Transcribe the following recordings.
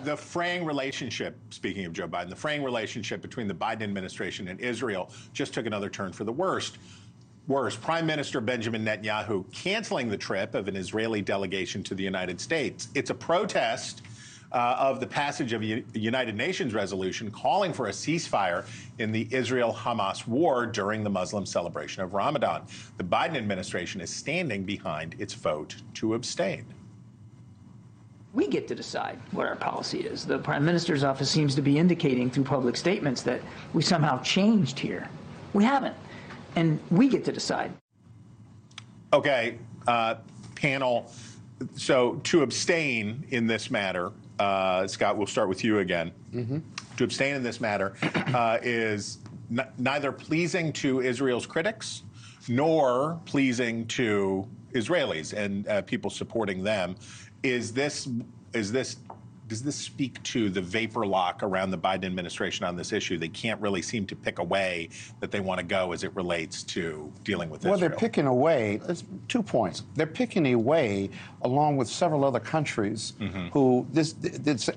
the fraying relationship, speaking of Joe Biden, the fraying relationship between the Biden administration and Israel just took another turn for the worst. Prime Minister Benjamin Netanyahu canceling the trip of an Israeli delegation to the United States. It's a protest of the passage of a United Nations resolution calling for a ceasefire in the Israel-Hamas war during the Muslim celebration of Ramadan. The Biden administration is standing behind its vote to abstain. We get to decide what our policy is. The Prime Minister's office seems to be indicating through public statements that we somehow changed here. We haven't, and we get to decide. Okay, panel, so to abstain in this matter, Scott, we'll start with you again. To abstain in this matter is neither pleasing to Israel's critics nor pleasing to Israelis and people supporting them. Does this speak to the vapor lock around the Biden administration on this issue? They can't really seem to pick a way that they want to go as it relates to dealing with Israel. Well, they're picking a way. 2 points. They're picking a way along with several other countries who this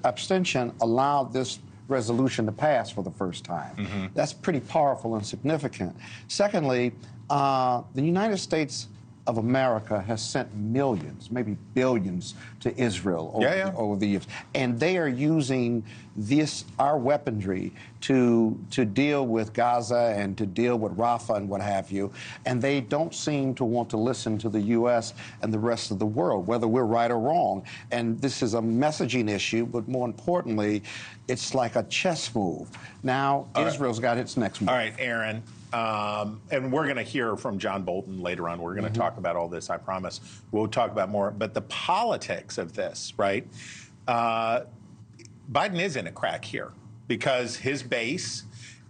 abstention allowed this resolution to pass for the first time. That's pretty powerful and significant. Secondly, the United States of America has sent millions, maybe billions, to Israel over the years, and they are using our weaponry to deal with Gaza and to deal with Rafah and what have you, and they don't seem to want to listen to the U.S. and the rest of the world, whether we're right or wrong. And this is a messaging issue, but more importantly, it's like a chess move. Now, Israel's got its next move. All right, Aaron. And we're going to hear from John Bolton later on. We're going to talk about all this, I promise. We'll talk about more. But the politics of this, right? Biden is in a crack here because his base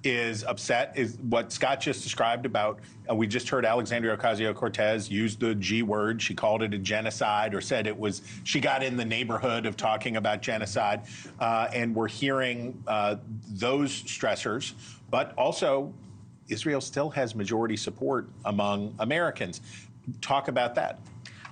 is upset, is what Scott just described about, we just heard Alexandria Ocasio-Cortez use the G word. She called it a genocide or said she got in the neighborhood of talking about genocide. And we're hearing those stressors, but also Israel still has majority support among Americans. Talk about that.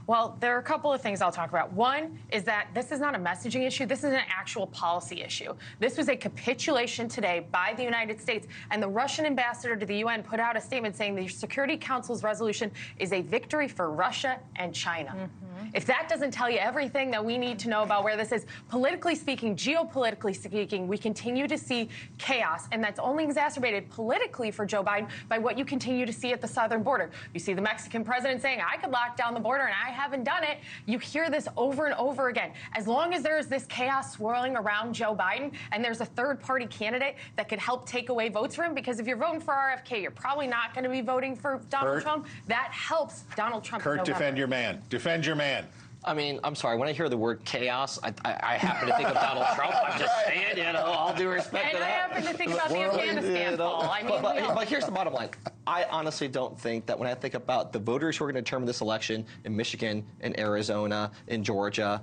Well, there are a couple of things I'll talk about. One is that this is not a messaging issue. This is an actual policy issue. This was a capitulation today by the United States, and the Russian ambassador to the UN put out a statement saying the Security Council's resolution is a victory for Russia and China. If that doesn't tell you everything that we need to know about where this is, politically speaking, geopolitically speaking, we continue to see chaos, and that's only exacerbated politically for Joe Biden by what you continue to see at the southern border. You see the Mexican president saying, I could lock down the border, and I haven't done it. You hear this over and over again. As long as there is this chaos swirling around Joe Biden, and there's a third-party candidate that could help take away votes for him, because if you're voting for RFK, you're probably not going to be voting for Donald Trump. That helps Donald Trump. Kurt, defend your man. Defend your man. I mean, I'm sorry. When I hear the word chaos, I happen to think of Donald Trump. I'm just saying, you know, all due respect to that. And I happen to think about the Afghanistan poll. I mean, but here's the bottom line. I honestly don't think that when I think about the voters who are going to determine this election in Michigan, in Arizona, in Georgia,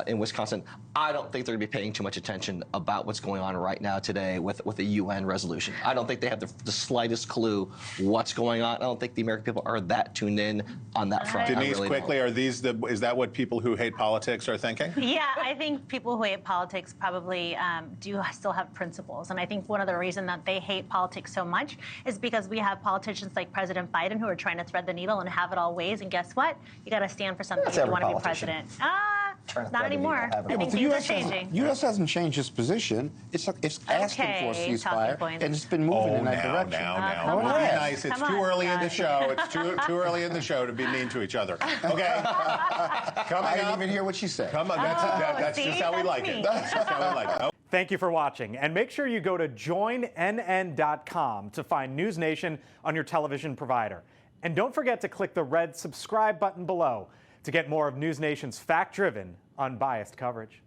in Wisconsin, I don't think they're going to be paying too much attention about what's going on right now today with a UN resolution. I don't think they have the slightest clue what's going on. I don't think the American people are that tuned in on that front. Denise, really quickly, is that what people who hate politics are thinking? Yeah, I think people who hate politics probably do still have principles. And I think one of the reasons that they hate politics so much is because we have politicians like President Biden who are trying to thread the needle and have it all ways. And guess what? You got to stand for something if you want to be president. Not anymore. I think things are changing. U.S. hasn't changed its position. It's asking for a ceasefire, and it's been moving in that direction. Now. Be nice. It's too early in the show. It's too early in the show to be mean to each other. Okay. I didn't even hear what she said. Come on. That's just how we like it. That's just how we like it. Thank you for watching, and make sure you go to joinnn.com to find NewsNation on your television provider. And don't forget to click the red subscribe button below to get more of NewsNation's fact-driven, unbiased coverage.